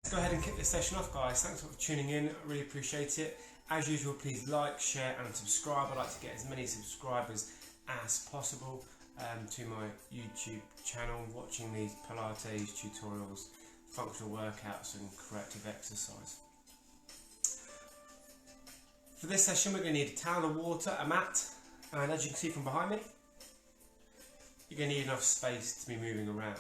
Let's go ahead and kick this session off, guys. Thanks for tuning in, I really appreciate it. As usual, please like, share and subscribe. I'd like to get as many subscribers as possible to my YouTube channel, watching these Pilates tutorials, functional workouts and corrective exercise. For this session we're going to need a towel of water, a mat, and as you can see from behind me, you're going to need enough space to be moving around.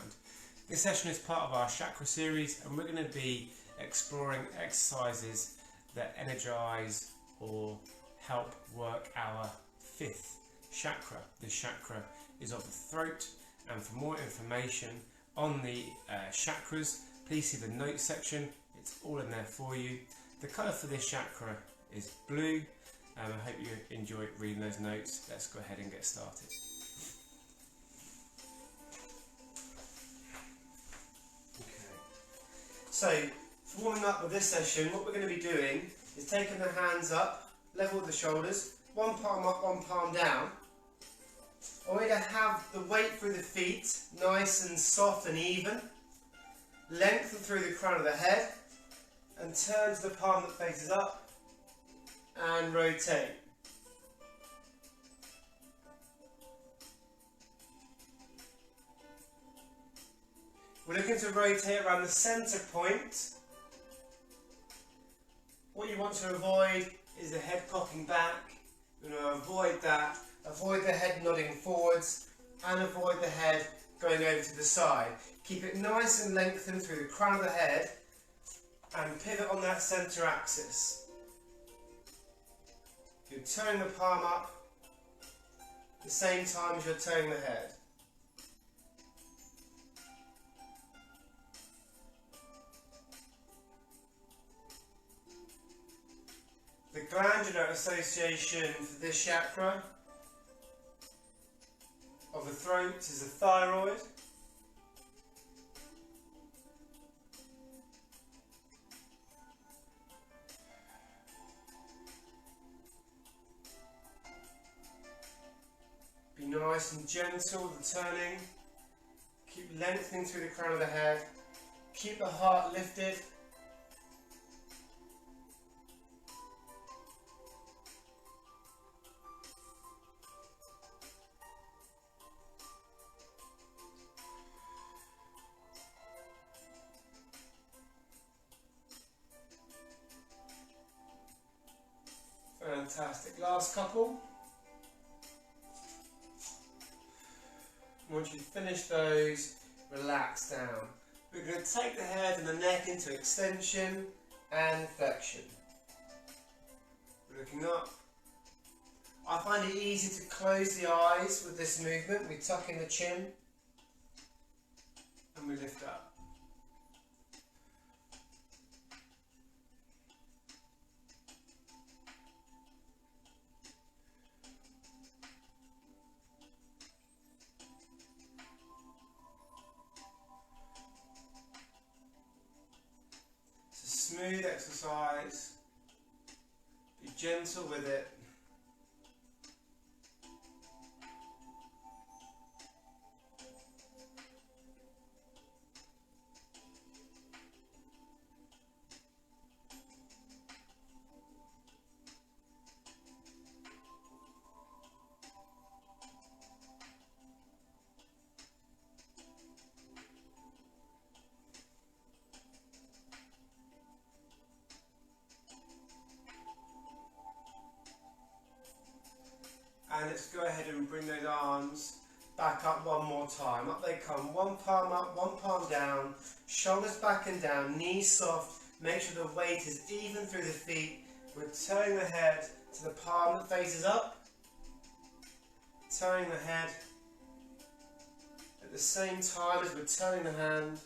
This session is part of our chakra series, and we're going to be exploring exercises that energize or help work our fifth chakra. This chakra is of the throat, and for more information on the chakras, please see the notes section. It's all in there for you. The colour for this chakra is blue, and I hope you enjoy reading those notes. Let's go ahead and get started. So, for warming up with this session, what we're going to be doing is taking the hands up, level with the shoulders, one palm up, one palm down. I want you to have the weight through the feet, nice and soft and even. Lengthen through the crown of the head, and turn to the palm that faces up, and rotate. We're looking to rotate around the centre point. What you want to avoid is the head cocking back. You're going to avoid that. Avoid the head nodding forwards and avoid the head going over to the side. Keep it nice and lengthened through the crown of the head and pivot on that centre axis. You're turning the palm up at the same time as you're turning the head. The glandular association for this chakra of the throat is the thyroid. Be nice and gentle with the turning. Keep lengthening through the crown of the head. Keep the heart lifted. Fantastic. Last couple. Once you finish those, relax down. We're going to take the head and the neck into extension and flexion. We're looking up. I find it easy to close the eyes with this movement. We tuck in the chin and we lift up. Smooth exercise, be gentle with it. And let's go ahead and bring those arms back up one more time. Up they come, one palm up, one palm down, shoulders back and down, knees soft. Make sure the weight is even through the feet. We're turning the head to the palm that faces up. Turning the head at the same time as we're turning the hand.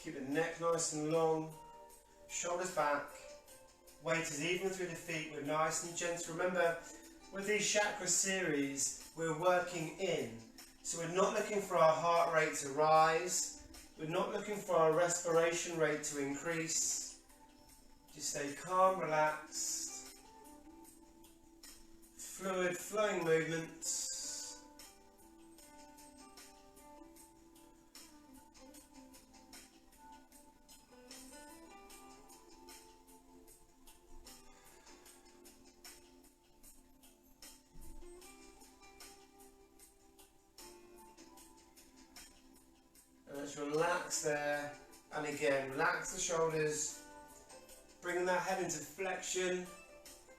Keep the neck nice and long, shoulders back, weight is even through the feet, we're nice and gentle. Remember, with these chakra series, we're working in. So we're not looking for our heart rate to rise, we're not looking for our respiration rate to increase. Just stay calm, relaxed, fluid, flowing movements. Let's relax there, and again relax the shoulders, bringing that head into flexion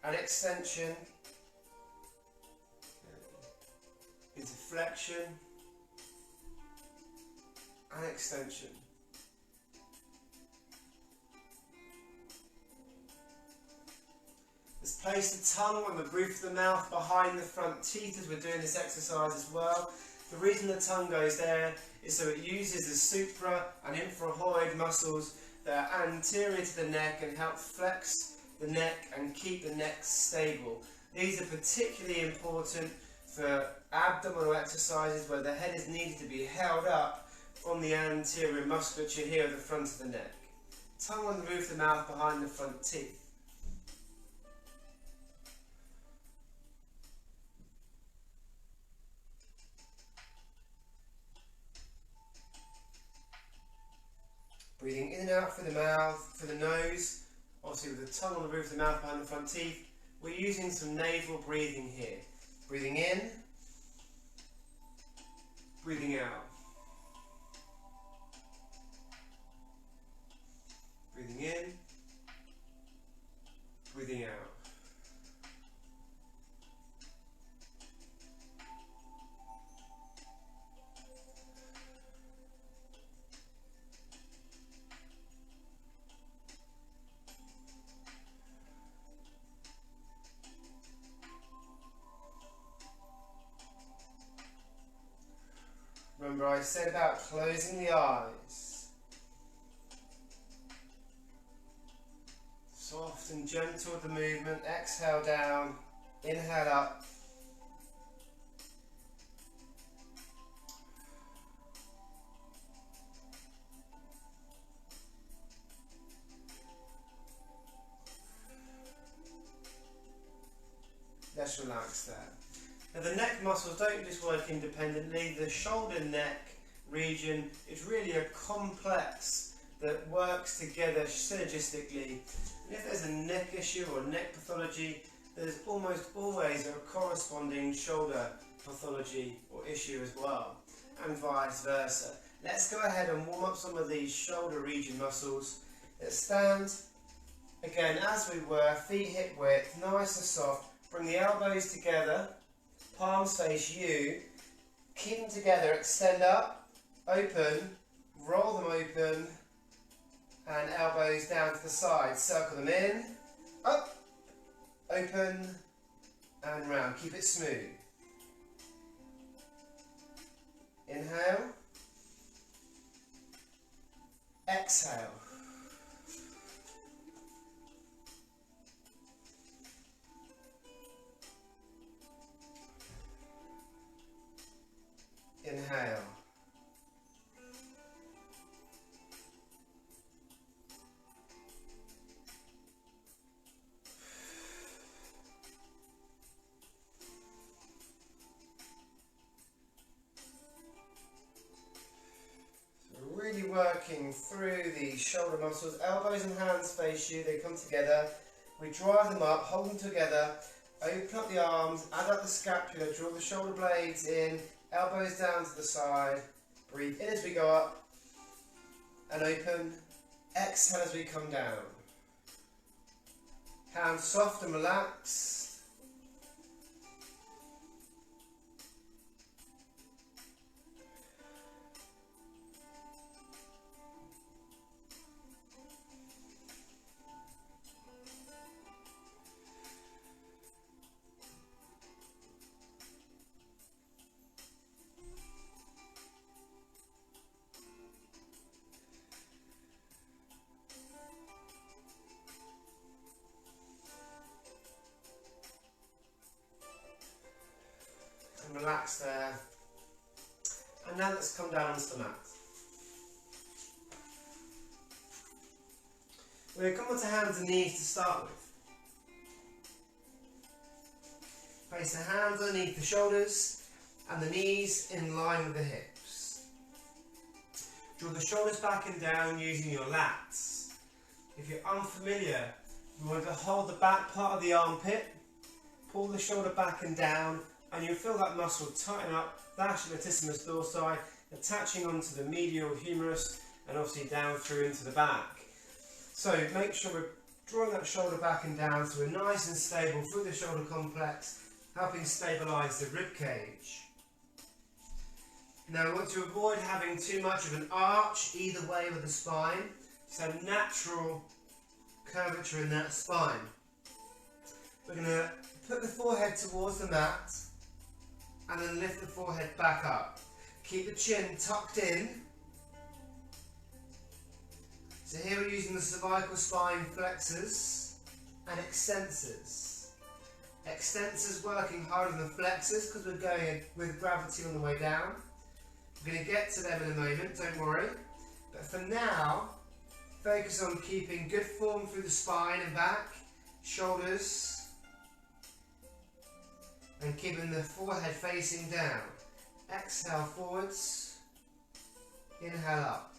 and extension, into flexion and extension. Let's place the tongue on the roof of the mouth behind the front teeth as we're doing this exercise as well. The reason the tongue goes there is so it uses the supra and infraoid muscles that are anterior to the neck and help flex the neck and keep the neck stable. These are particularly important for abdominal exercises where the head is needed to be held up from the anterior musculature here at the front of the neck. Tongue on the roof of the mouth behind the front teeth. Breathing in and out through the mouth, through the nose, obviously with the tongue on the roof of the mouth behind the front teeth. We're using some nasal breathing here. Breathing in, breathing out. Breathing in, breathing out. Remember I said about closing the eyes. Soft and gentle with the movement. Exhale down, inhale up. Let's relax there. Now the neck muscles don't just work independently. The shoulder neck region is really a complex that works together synergistically. And if there's a neck issue or neck pathology, there's almost always a corresponding shoulder pathology or issue as well, and vice versa. Let's go ahead and warm up some of these shoulder region muscles. Let's stand again as we were, feet hip width, nice and soft. Bring the elbows together. Palms face you, keep them together, extend up, open, roll them open, and elbows down to the side. Circle them in, up, open, and round. Keep it smooth. Inhale, exhale. Inhale. So really working through the shoulder muscles. Elbows and hands face you, they come together. We drive them up, hold them together, open up the arms, add up the scapula, draw the shoulder blades in. Elbows down to the side, breathe in as we go up and open, exhale as we come down. Hands soft and relaxed. relax there. And now let's come down onto the mat. We're going to come onto hands and knees to start with. Place the hands underneath the shoulders and the knees in line with the hips. Draw the shoulders back and down using your lats. If you're unfamiliar, you want to hold the back part of the armpit, pull the shoulder back and down, and you'll feel that muscle tighten up, dash latissimus dorsi, attaching onto the medial humerus and obviously down through into the back. So make sure we're drawing that shoulder back and down so we're nice and stable through the shoulder complex, helping stabilise the rib cage. Now we want to avoid having too much of an arch either way with the spine, so natural curvature in that spine. We're going to put the forehead towards the mat and then lift the forehead back up. Keep the chin tucked in. So here we're using the cervical spine flexors and extensors. Extensors working harder than flexors because we're going with gravity on the way down. We're going to get to them in a moment, don't worry. But for now, focus on keeping good form through the spine and back, shoulders, and keeping the forehead facing down. Exhale forwards, inhale up.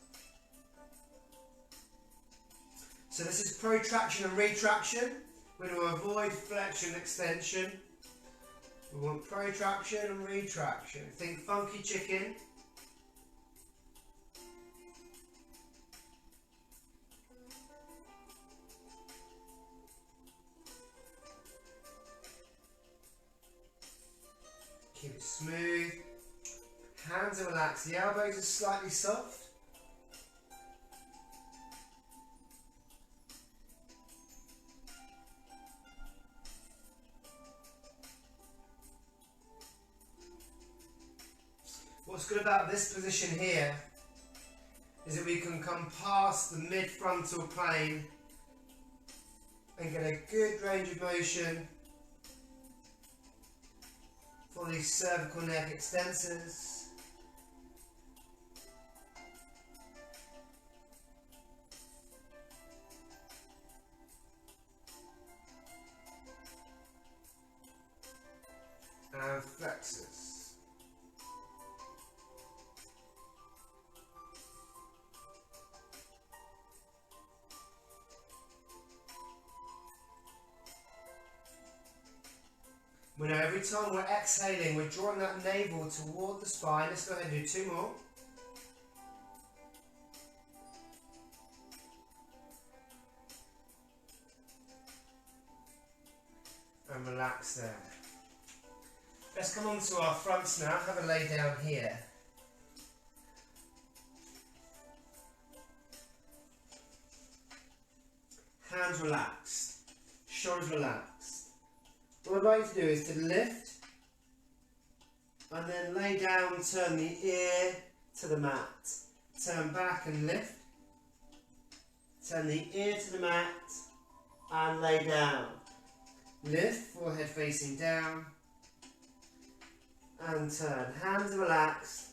So this is protraction and retraction. We're going to avoid flexion and extension. We want protraction and retraction. Think funky chicken. Keep it smooth. Hands are relaxed. The elbows are slightly soft. What's good about this position here is that we can come past the mid-frontal plane and get a good range of motion for these cervical neck extensors. And flexors. We know every time we're exhaling, we're drawing that navel toward the spine. Let's go ahead and do 2 more. And relax there. Let's come on to our fronts now. Have a lay down here. Hands relaxed. Shoulders relaxed. What I'd like to do is to lift and then lay down, turn the ear to the mat. Turn back and lift. Turn the ear to the mat and lay down. Lift, forehead facing down and turn. Hands are relaxed,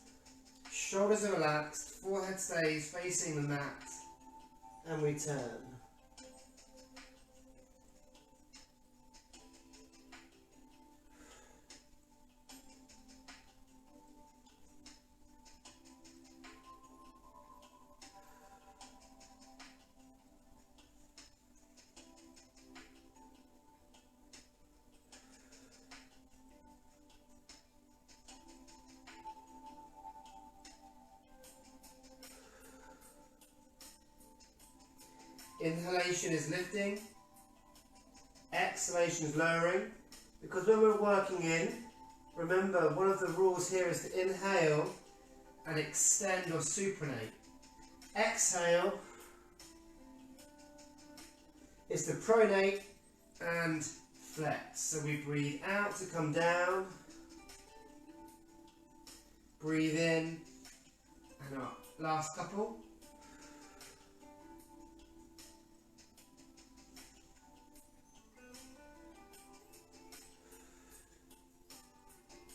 shoulders are relaxed, forehead stays facing the mat and we turn. Inhalation is lifting, exhalation is lowering, because when we're working in, remember one of the rules here is to inhale and extend or supinate. Exhale is to pronate and flex. So we breathe out to come down, breathe in and up. Last couple.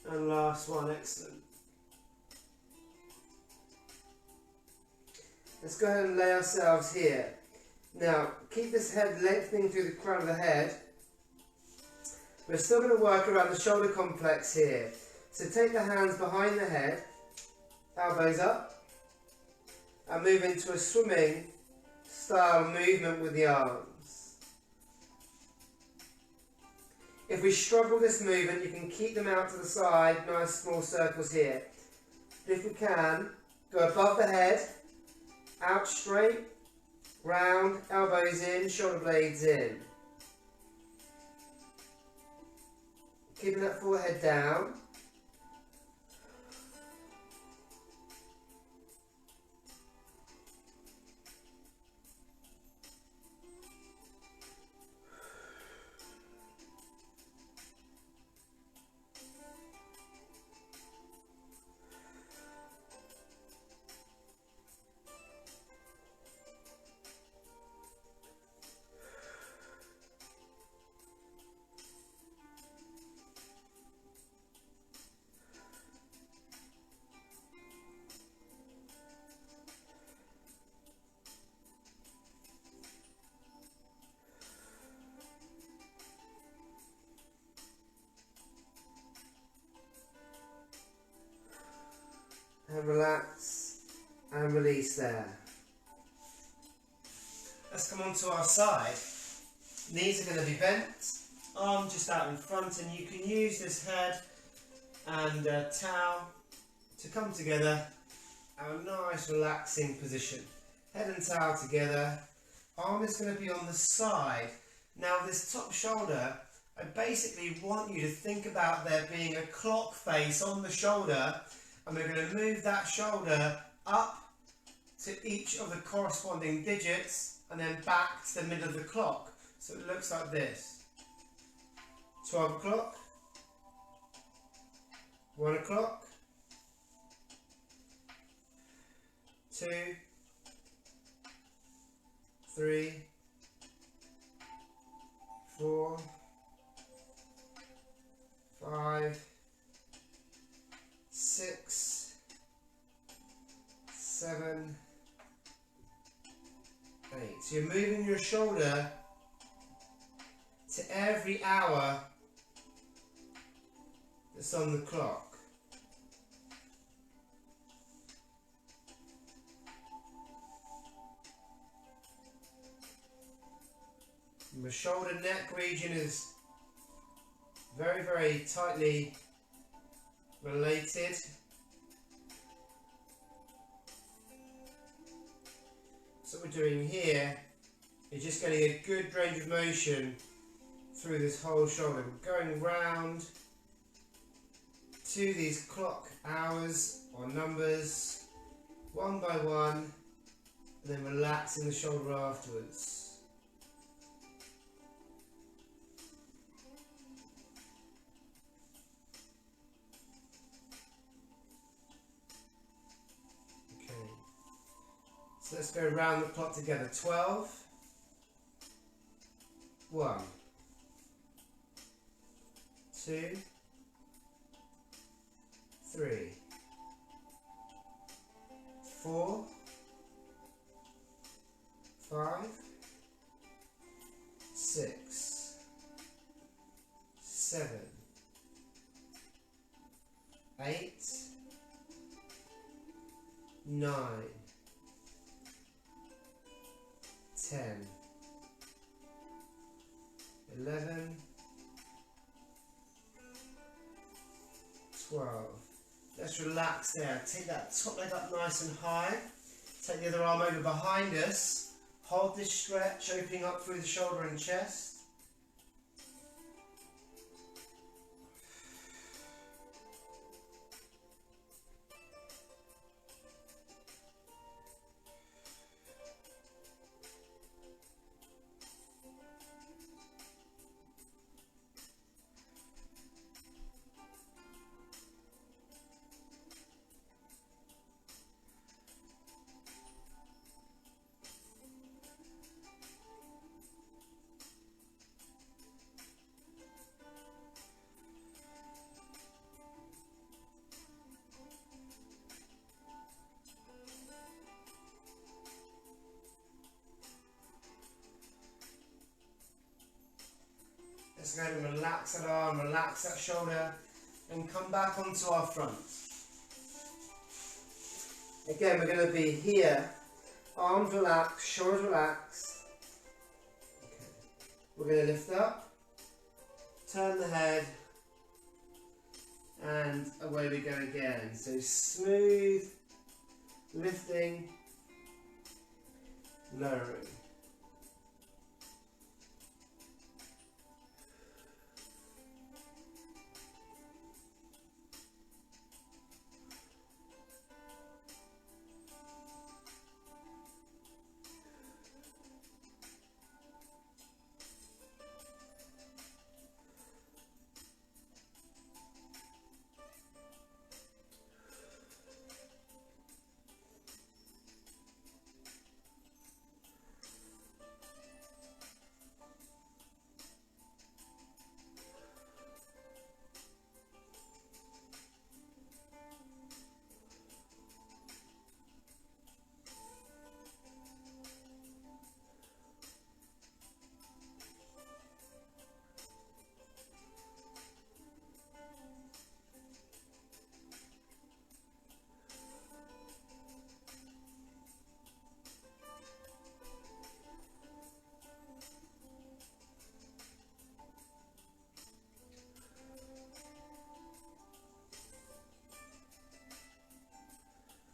And last one, excellent. Let's go ahead and lay ourselves here. Now, keep this head lengthening through the crown of the head. We're still going to work around the shoulder complex here. So take the hands behind the head, elbows up, and move into a swimming style movement with the arms. If we struggle this movement, you can keep them out to the side, nice small circles here. But if we can, go above the head, out straight, round, elbows in, shoulder blades in. Keeping that forehead down. And relax and release there. Let's come onto our side. Knees are going to be bent, arm just out in front, and you can use this head and towel to come together. A nice relaxing position. Head and towel together. Arm is going to be on the side. Now this top shoulder, I basically want you to think about there being a clock face on the shoulder. And we're going to move that shoulder up to each of the corresponding digits and then back to the middle of the clock. So it looks like this. 12 o'clock, 1 o'clock, 2, 3, 4, 5, 6, 7, 8. So you're moving your shoulder to every hour that's on the clock. And the shoulder neck region is very, very tightly related. So what we're doing here is just getting a good range of motion through this whole shoulder. We're going round to these clock hours or numbers, one by one, and then relaxing the shoulder afterwards. So let's go round the clock together. 12, 1, 2, 3, 4, 5, 6, 7, 8, 9, 10, 11, 12. Let's relax there. Take that top leg up nice and high. Take the other arm over behind us. Hold this stretch, opening up through the shoulder and chest. Let's go ahead and relax that arm, relax that shoulder, and come back onto our front. Again, we're going to be here, arms relaxed, shoulders relaxed. Okay. We're going to lift up, turn the head, and away we go again. So smooth, lifting, lowering.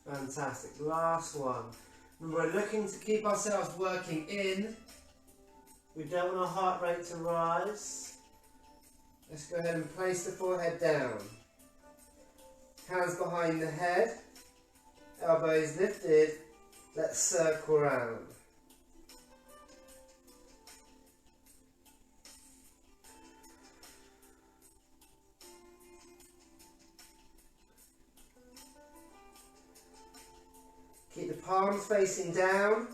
Fantastic. Last one. Remember, we're looking to keep ourselves working in. We don't want our heart rate to rise. Let's go ahead and place the forehead down. Hands behind the head. Elbows lifted. Let's circle round. Keep the palms facing down.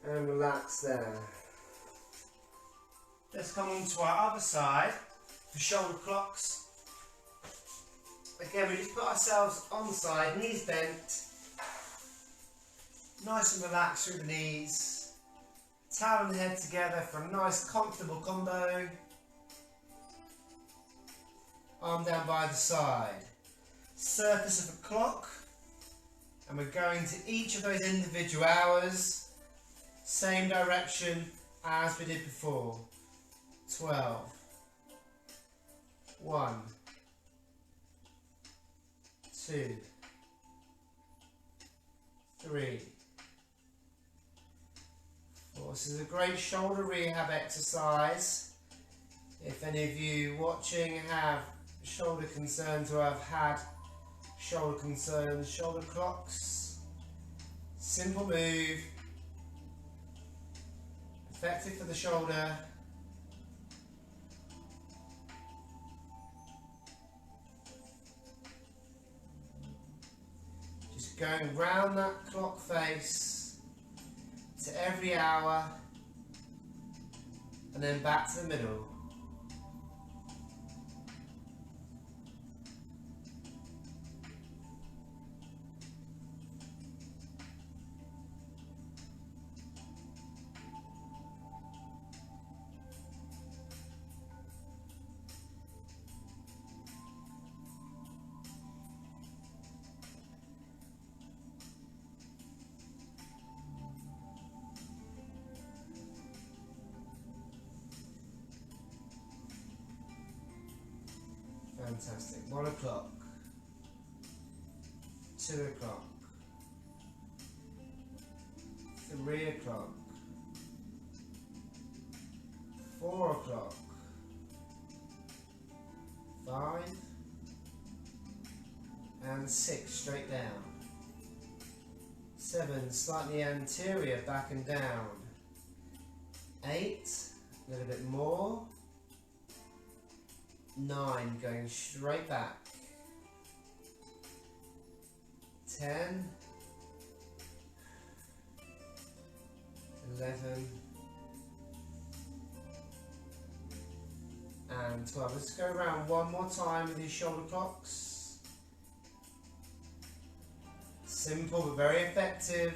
And relax there. Let's come on to our other side for shoulder clocks. Again, we just put ourselves on the side, knees bent. Nice and relaxed through the knees. Towel and head together for a nice comfortable combo. Arm down by the side. Surface of a clock. And we're going to each of those individual hours. Same direction as we did before. 12. 1. 2. 3. 4. This is a great shoulder rehab exercise. If any of you watching have shoulder concerns or have had shoulder concerns, shoulder clocks. Simple move. Effective for the shoulder. Just going round that clock face to every hour and then back to the middle. Fantastic. 1 o'clock. 2 o'clock. 3 o'clock. 4 o'clock. 5 and 6, straight down. 7, slightly anterior, back and down. 8, a little bit more. 9, going straight back. 10, 11, and 12. Let's go around one more time with these shoulder clocks. Simple but very effective.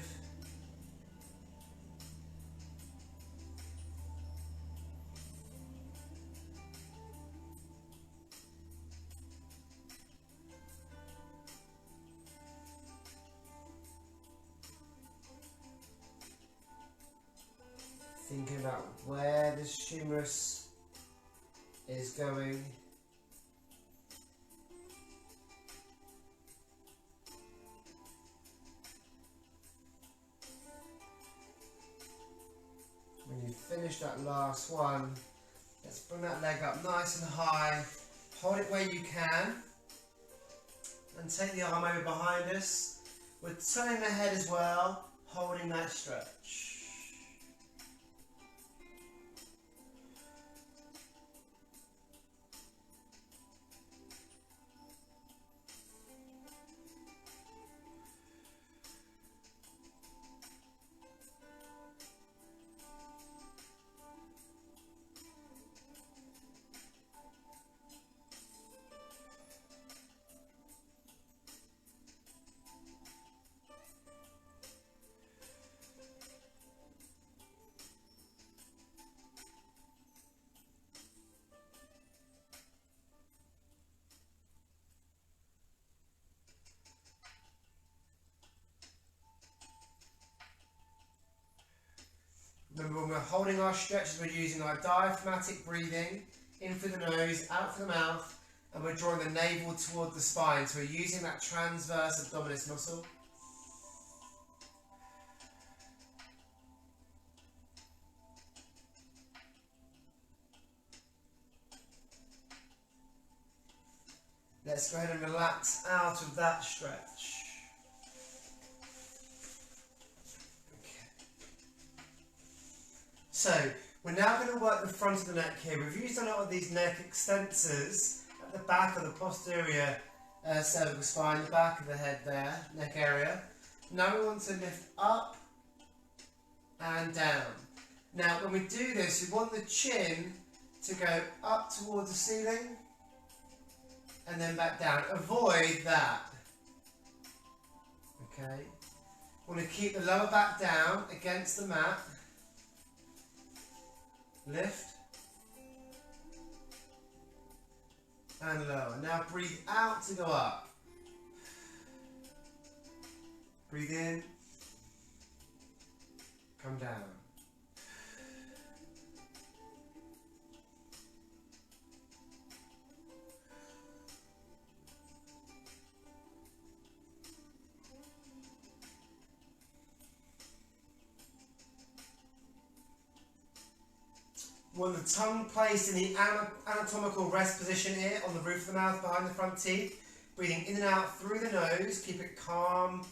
Thinking about where this humerus is going. When you finish that last one, let's bring that leg up nice and high. Hold it where you can. And take the arm over behind us. We're turning the head as well, holding that stretch. Remember, when we're holding our stretches, we're using our diaphragmatic breathing, in through the nose, out through the mouth, and we're drawing the navel toward the spine. So we're using that transverse abdominis muscle. Let's go ahead and relax out of that stretch. So, we're now going to work the front of the neck here. We've used a lot of these neck extensors at the back of the posterior cervical spine, the back of the head there, neck area. Now we want to lift up and down. Now, when we do this, we want the chin to go up towards the ceiling and then back down. Avoid that. Okay. We want to keep the lower back down against the mat. Lift and lower. Now breathe out to go up. Breathe in, come down. Want the tongue placed in the anatomical rest position here on the roof of the mouth behind the front teeth. Breathing in and out through the nose. Keep it calm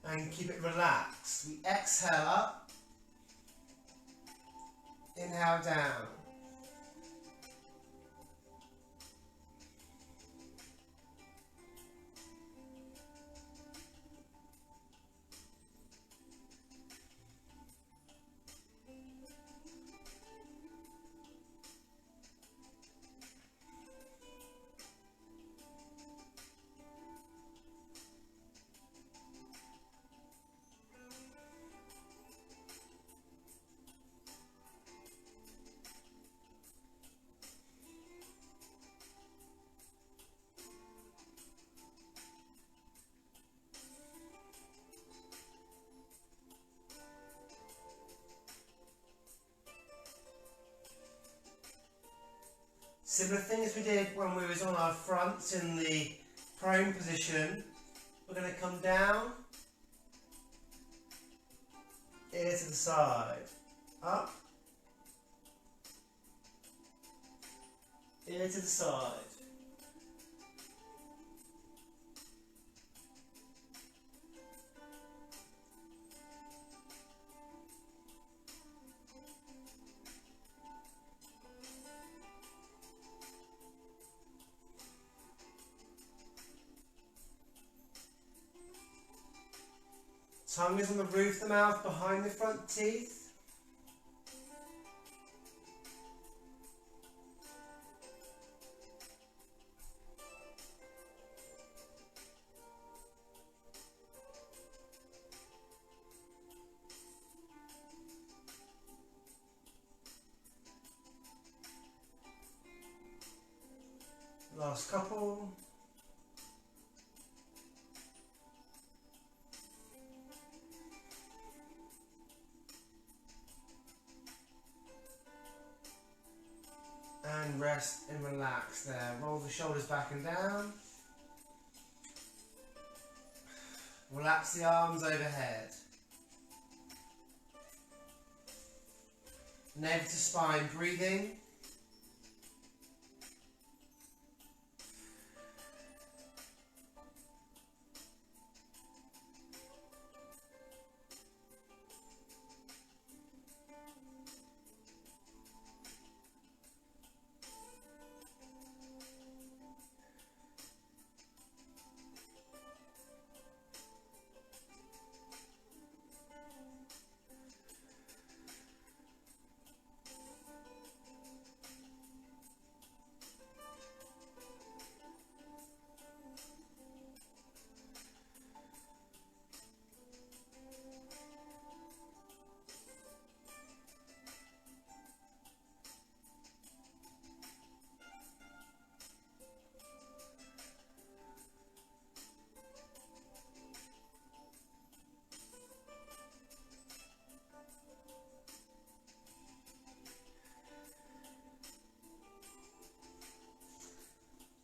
and keep it relaxed. We exhale up. Inhale down. Similar thing as we did when we was on our fronts in the prone position. We're going to come down, ear to the side, up, ear to the side. Tongue is on the roof of the mouth behind the front teeth. Last couple. And rest and relax there. Roll the shoulders back and down. Relax the arms overhead. Navel to spine, breathing.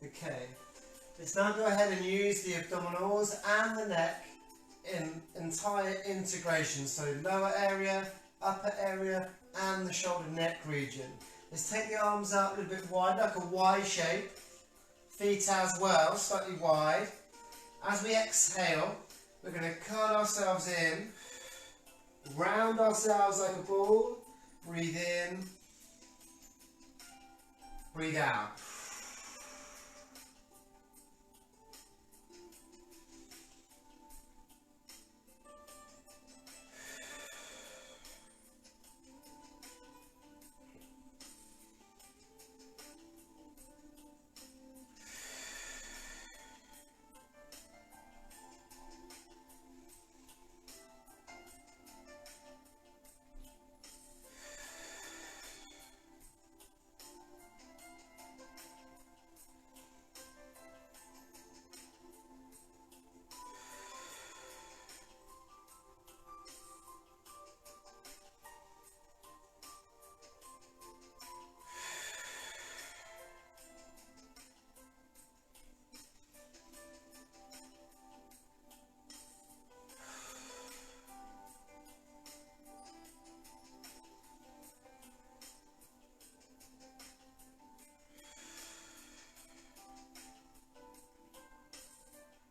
Okay, let's now go ahead and use the abdominals and the neck in entire integration. So lower area, upper area and the shoulder neck region. Let's take the arms out a little bit wide, like a Y shape. Feet as well, slightly wide. As we exhale, we're going to curl ourselves in, round ourselves like a ball. Breathe in, breathe out.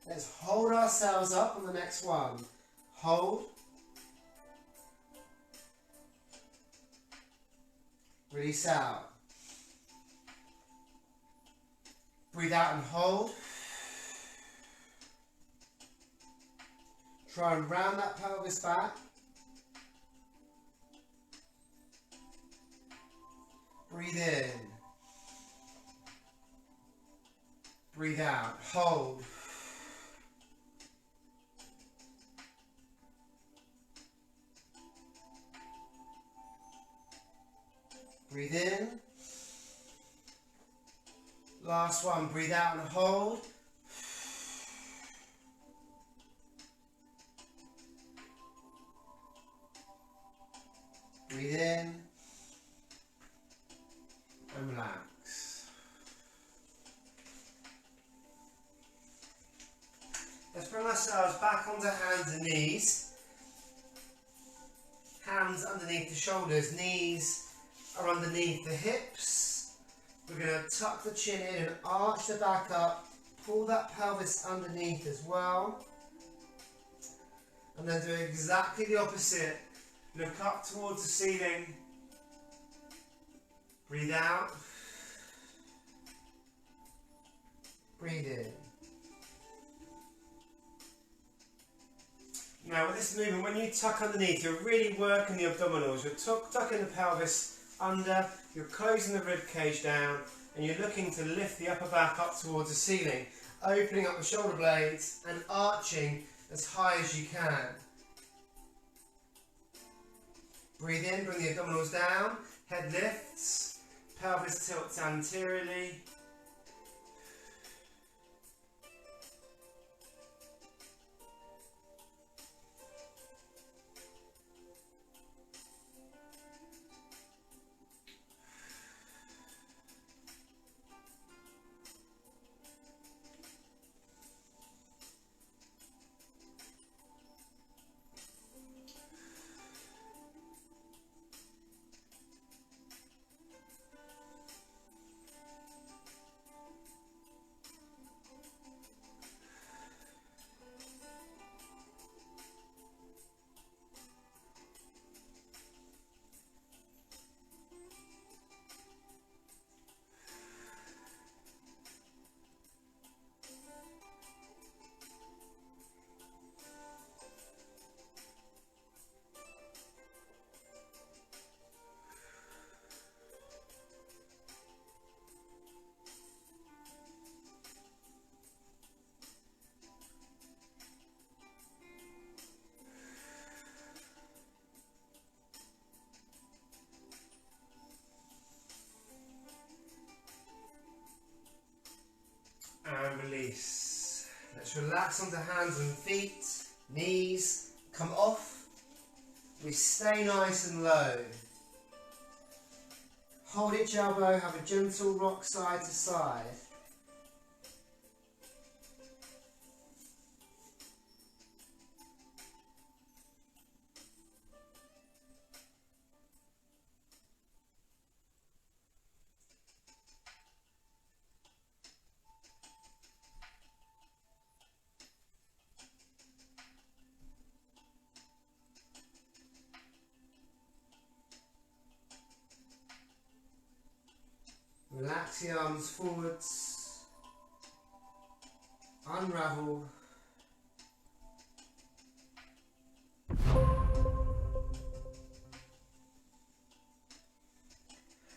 Let's hold ourselves up on the next one. Hold. Release out. Breathe out and hold. Try and round that pelvis back. Breathe in. Breathe out. Hold. Breathe in. Last one. Breathe out and hold. Breathe in. And relax. Let's bring ourselves back onto hands and knees. Hands underneath the shoulders, knees are underneath the hips. We're going to tuck the chin in and arch the back up, pull that pelvis underneath as well. And then do exactly the opposite. Look up towards the ceiling. Breathe out. Breathe in. Now with this movement, when you tuck underneath, you're really working the abdominals. You're tucking the pelvis under, you're closing the rib cage down, and you're looking to lift the upper back up towards the ceiling, opening up the shoulder blades and arching as high as you can. Breathe in, bring the abdominals down, head lifts, pelvis tilts anteriorly. And release. Let's relax onto hands and feet, knees, come off. We stay nice and low. Hold each elbow, have a gentle rock side to side. Relax the arms forwards, unravel.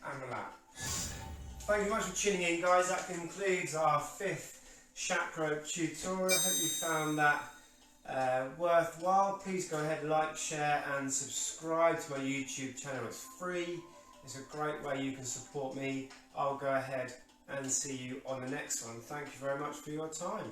And relax. Thank you very much for tuning in, guys. That concludes our 5th chakra tutorial. I hope you found that worthwhile. Please go ahead, like, share and subscribe to my YouTube channel. It's free. It's a great way you can support me. I'll go ahead and see you on the next one. Thank you very much for your time.